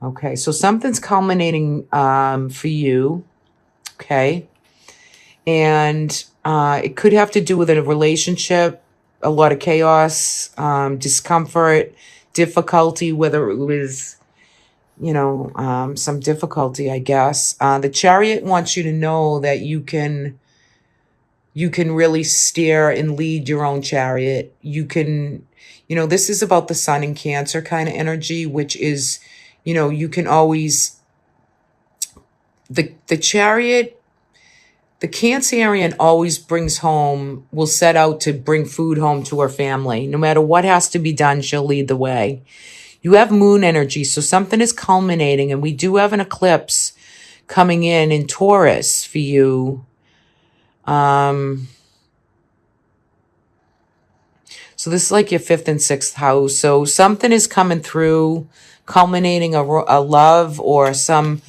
Okay, so something's culminating for you. Okay. And it could have to do with a relationship, a lot of chaos, discomfort, difficulty, whether it was, some difficulty, I guess. The chariot wants you to know that you can really steer and lead your own chariot. This is about the sun in Cancer kind of energy, which is, you can always, the chariot, the Cancerian always will set out to bring food home to her family. No matter what has to be done, she'll lead the way. You have moon energy, so something is culminating, and we do have an eclipse coming in Taurus for you. So this is like your fifth and sixth house. So something is coming through, culminating a love or some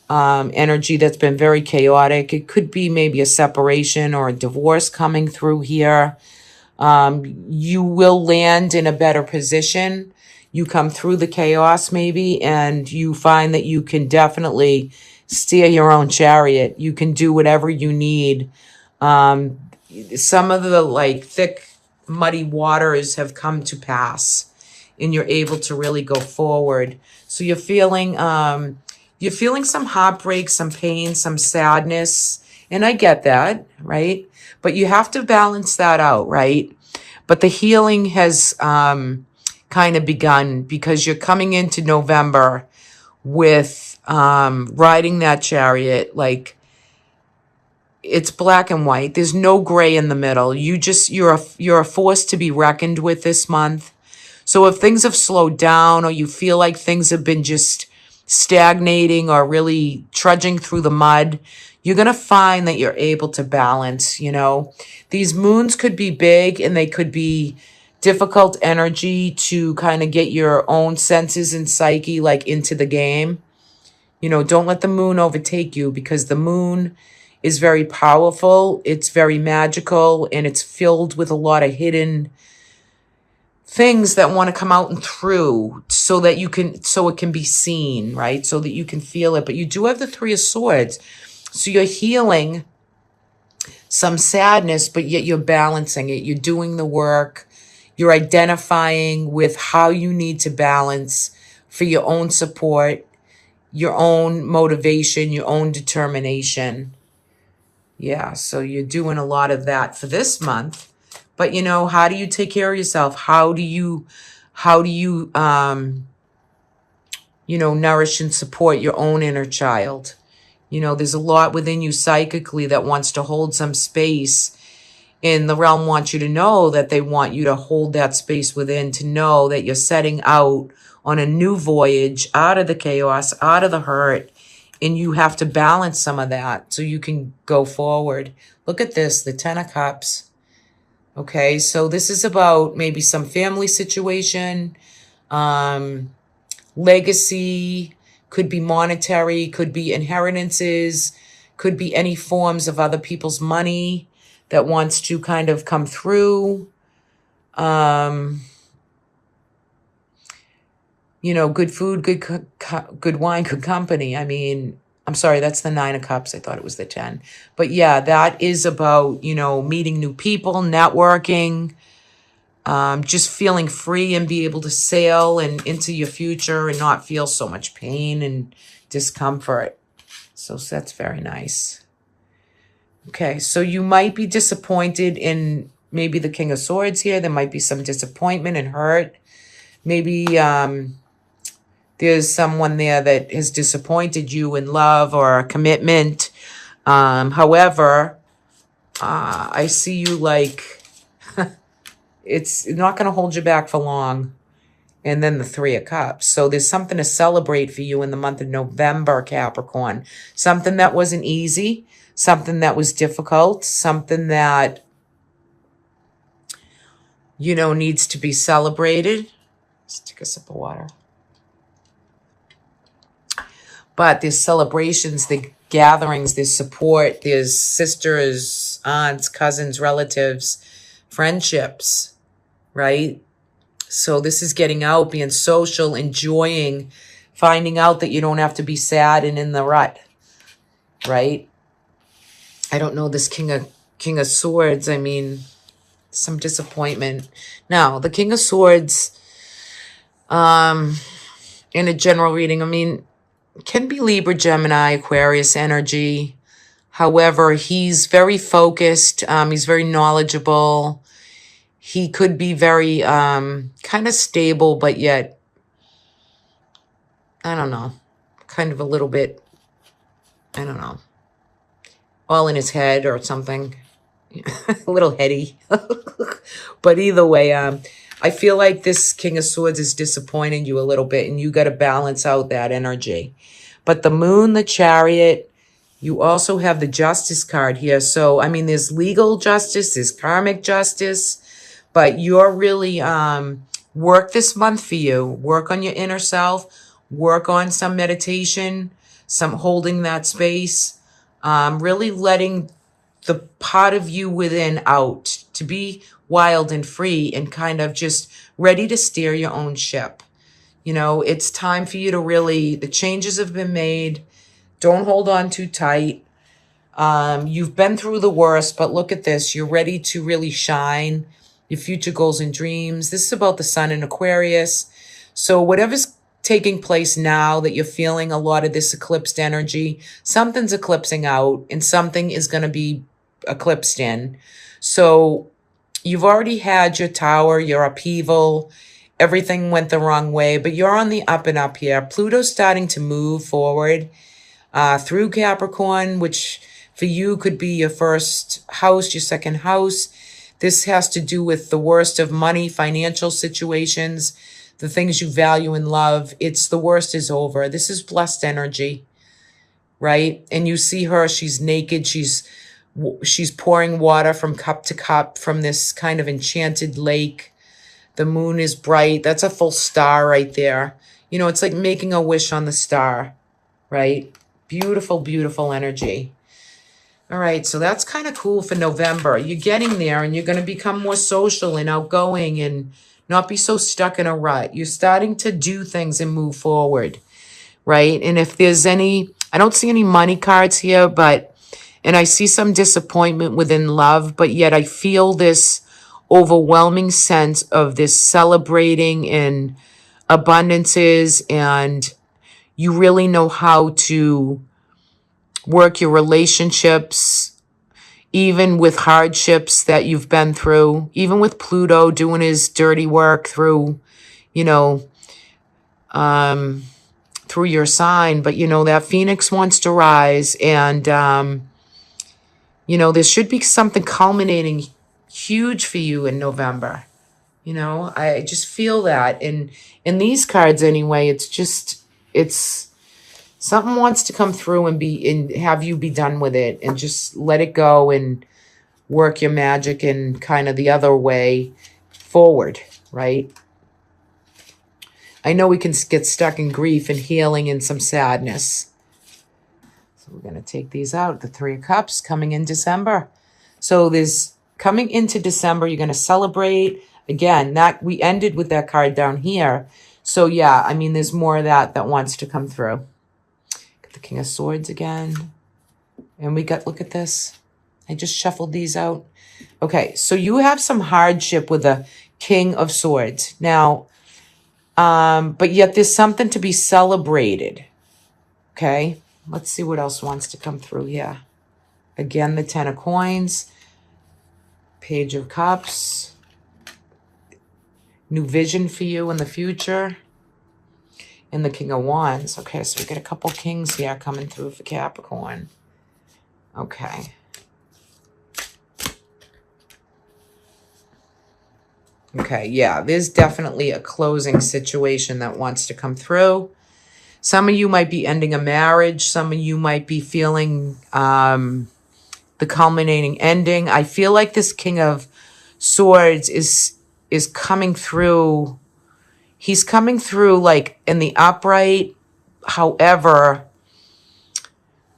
energy that's been very chaotic. It could be maybe a separation or a divorce coming through here. You will land in a better position. You come through the chaos maybe, and you find that you can definitely steer your own chariot. You can do whatever you need. Some of the thick, muddy waters have come to pass, and you're able to really go forward. So you're feeling some heartbreak, some pain, some sadness. And I get that, right? But you have to balance that out, right? But the healing has kind of begun, because you're coming into November with riding that chariot. Like, it's black and white. There's no gray in the middle. You're a force to be reckoned with this month. So if things have slowed down, or you feel like things have been just stagnating or really trudging through the mud, you're going to find that you're able to balance. These moons could be big, and they could be difficult energy to kind of get your own senses and psyche into the game. Don't let the moon overtake you, because the moon is very powerful. It's very magical, and it's filled with a lot of hidden things that want to come out and through, so it can be seen, right? So that you can feel it. But you do have the Three of Swords. So you're healing some sadness, but yet you're balancing it. You're doing the work. You're identifying with how you need to balance for your own support, your own motivation, your own determination. Yeah, so you're doing a lot of that for this month. But how do you take care of yourself? How do you nourish and support your own inner child? There's a lot within you psychically that wants to hold some space, and the realm wants you to know that they want you to hold that space within, to know that you're setting out on a new voyage out of the chaos, out of the hurt, and you have to balance some of that so you can go forward. Look at this, the Ten of Cups. Okay, so this is about maybe some family situation, legacy, could be monetary, could be inheritances, could be any forms of other people's money that wants to kind of come through. Good food, good wine, good company. I mean, I'm sorry, that's the Nine of Cups. I thought it was the 10. But yeah, that is about, meeting new people, networking, just feeling free and be able to sail and into your future and not feel so much pain and discomfort. So that's very nice. Okay, so you might be disappointed in maybe the King of Swords here. There might be some disappointment and hurt. Maybe there's someone there that has disappointed you in love or a commitment. However, I see you it's not going to hold you back for long. And then the Three of Cups. So there's something to celebrate for you in the month of November, Capricorn. Something that wasn't easy, something that was difficult, something that, needs to be celebrated. Let's take a sip of water. But there's celebrations, there's gatherings, there's support, there's sisters, aunts, cousins, relatives, friendships, right? So this is getting out, being social, enjoying finding out that you don't have to be sad and in the rut, right? I don't know this King of Swords. I mean, some disappointment. Now, the King of Swords, in a general reading, I mean, can be Libra, Gemini, Aquarius energy. However, he's very focused. He's very knowledgeable. He could be very kind of stable, but yet, I don't know, kind of a little bit, I don't know, all in his head or something. A little heady. But either way, I feel like this King of Swords is disappointing you a little bit, and you got to balance out that energy. But the Moon, the Chariot, you also have the Justice card here. So, I mean, there's legal justice, there's karmic justice, but you're really, work this month for you. Work on your inner self, work on some meditation, some holding that space, really letting the part of you within out to be wild and free and kind of just ready to steer your own ship. You know, it's time for you to really, the changes have been made. Don't hold on too tight. You've been through the worst, but look at this. You're ready to really shine. Your future goals and dreams. This is about the Sun in Aquarius. So whatever's taking place now that you're feeling a lot of this eclipsed energy, something's eclipsing out and something is going to be eclipsed in. So you've already had your tower, your upheaval, everything went the wrong way, but you're on the up and up here. Pluto's starting to move forward through Capricorn, which for you could be your first house, your second house. This has to do with the worst of money, financial situations, the things you value and love. It's the worst is over. This is blessed energy, right? And you see her, she's naked. She's pouring water from cup to cup from this kind of enchanted lake. The moon is bright. That's a full star right there. You know, it's like making a wish on the star, right? Beautiful, beautiful energy. All right, so that's kind of cool for November. You're getting there and you're going to become more social and outgoing and not be so stuck in a rut. You're starting to do things and move forward, right? And if there's any, I don't see any money cards here, and I see some disappointment within love, but yet I feel this overwhelming sense of this celebrating and abundances, and you really know how to work your relationships, even with hardships that you've been through, even with Pluto doing his dirty work through, you know, through your sign. But, you know, that Phoenix wants to rise, and, you know, there should be something culminating huge for you in November. You know, I just feel that in these cards anyway. It's something wants to come through and have you be done with it and just let it go and work your magic in kind of the other way forward, right? I know we can get stuck in grief and healing and some sadness. So we're going to take these out. The Three of Cups coming in December. So there's coming into December, you're going to celebrate. Again, that we ended with that card down here. So yeah, I mean, there's more of that wants to come through. Got the King of Swords again. And we got, look at this. I just shuffled these out. Okay, so you have some hardship with the King of Swords. Now, but yet there's something to be celebrated. Okay, let's see what else wants to come through here. Again, the Ten of Coins. Page of Cups. New vision for you in the future. And the King of Wands. Okay, so we get a couple kings here coming through for Capricorn. Okay. Okay, yeah, there's definitely a closing situation that wants to come through. Some of you might be ending a marriage. Some of you might be feeling the culminating ending. I feel like this King of Swords is coming through. He's coming through like in the upright. However,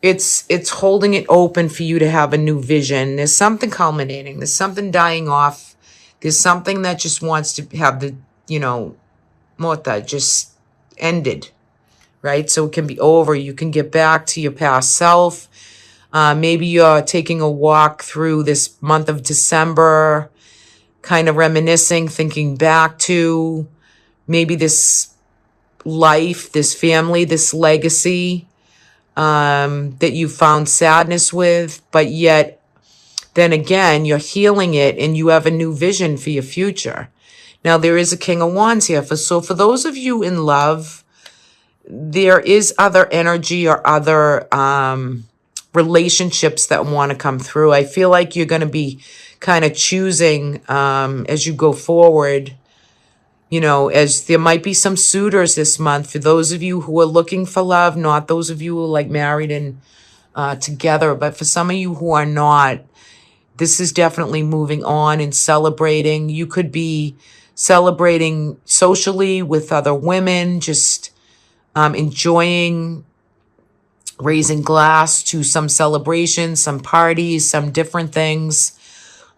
it's holding it open for you to have a new vision. There's something culminating. There's something dying off. There's something that just wants to have the, you know, Mota just ended, right? So it can be over. You can get back to your past self. Maybe you're taking a walk through this month of December, kind of reminiscing, thinking back to maybe this life, this family, this legacy that you found sadness with, but yet then again, you're healing it and you have a new vision for your future. Now, there is a King of Wands here. So for those of you in love, there is other energy or other relationships that want to come through. I feel like you're going to be kind of choosing as you go forward, as there might be some suitors this month for those of you who are looking for love, not those of you who are like married and together, but for some of you who are not, this is definitely moving on and celebrating. You could be celebrating socially with other women, just enjoying, raising glass to some celebrations, some parties, some different things.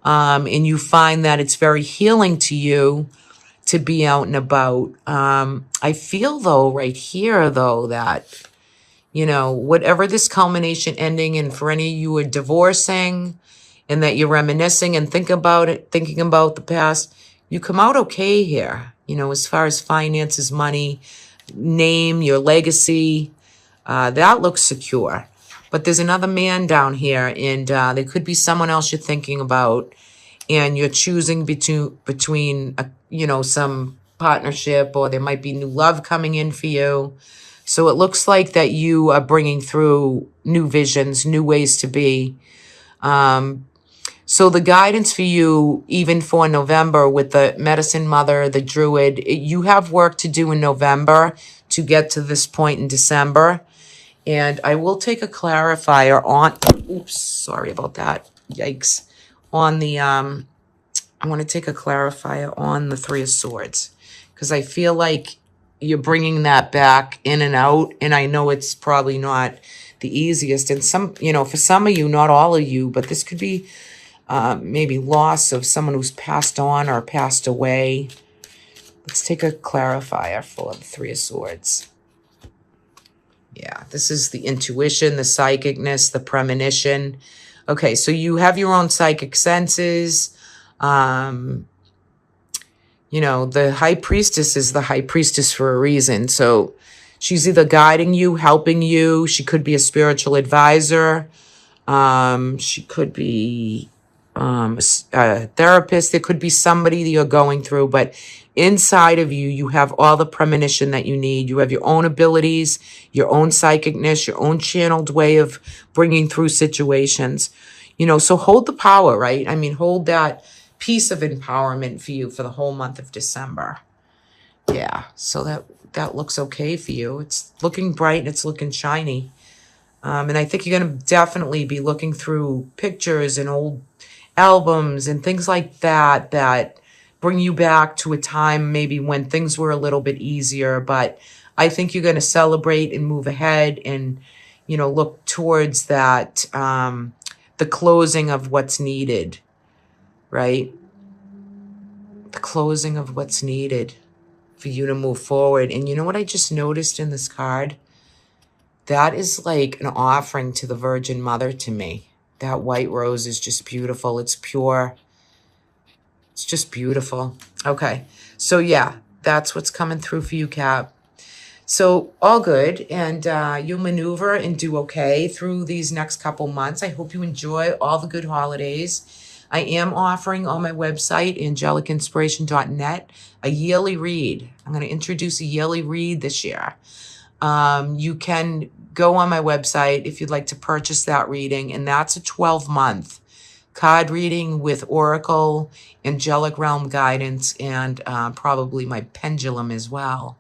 And you find that it's very healing to you to be out and about. I feel though, right here though, that, whatever this culmination ending, and for any of you who are divorcing and that you're reminiscing and thinking about the past, you come out okay here, as far as finances, money, name, your legacy, that looks secure. But there's another man down here, and there could be someone else you're thinking about, and you're choosing between some partnership, or there might be new love coming in for you. So it looks like that you are bringing through new visions, new ways to be. So the guidance for you, even for November with the medicine mother, the druid, you have work to do in November to get to this point in December. And I will take a clarifier on, oops, sorry about that. Yikes. On the, I want to take a clarifier on the Three of Swords, because I feel like you're bringing that back in and out. And I know it's probably not the easiest. And for some of you, not all of you, but this could be maybe loss of someone who's passed on or passed away. Let's take a clarifier for the Three of Swords. Yeah, this is the intuition, the psychicness, the premonition. Okay, so you have your own psychic senses. The high priestess is the high priestess for a reason. So she's either guiding you, helping you. She could be a spiritual advisor. She could be a therapist. There could be somebody that you're going through, but inside of you, you have all the premonition that you need. You have your own abilities, your own psychicness, your own channeled way of bringing through situations. So hold the power, right? I mean, hold that piece of empowerment for you for the whole month of December. Yeah, so that looks okay for you. It's looking bright and it's looking shiny. And I think you're going to definitely be looking through pictures and old albums and things like that bring you back to a time maybe when things were a little bit easier. But I think you're going to celebrate and move ahead and, look towards that, the closing of what's needed, right? The closing of what's needed for you to move forward. And you know what I just noticed in this card? That is like an offering to the Virgin Mother to me. That white rose is just beautiful. It's pure. It's just beautiful. Okay. So yeah, that's what's coming through for you, Cap. So all good. And you'll maneuver and do okay through these next couple months. I hope you enjoy all the good holidays. I am offering on my website, angelicinspiration.net, a yearly read. I'm going to introduce a yearly read this year. You can go on my website if you'd like to purchase that reading, and that's a 12-month card reading with oracle, angelic realm guidance, and probably my pendulum as well.